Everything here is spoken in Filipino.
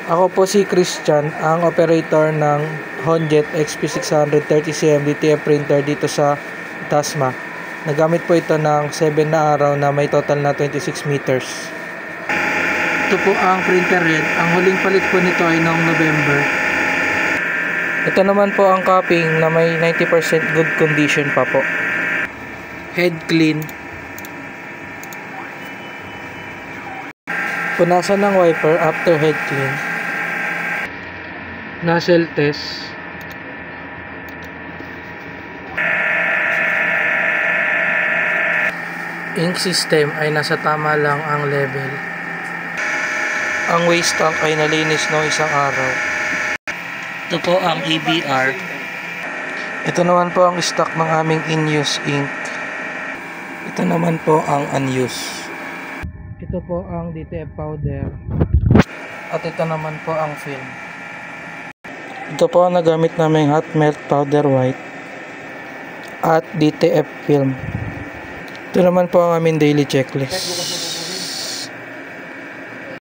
Ako po si Christian, ang operator ng Honjet XP600 30cm DTF printer dito sa Tasma. Nagamit po ito ng 7 na araw na may total na 26 meters. Ito po ang printer red. Ang huling palit po nito ay noong November. Ito naman po ang cupping na may 90% good condition pa po. Head clean. Punasan ng wiper after head clean. Nozzle test. Ink system ay nasa tama lang ang level. Ang waste tank ay nalinis noong isang araw. Ito po ang EBR. Ito naman po ang stock ng aming in-use ink. Ito naman po ang unused. Ito po ang DTF powder. At ito naman po ang film. Ito po ang nagamit namin hot melt powder white at DTF film. Ito naman po ang aming daily checklist.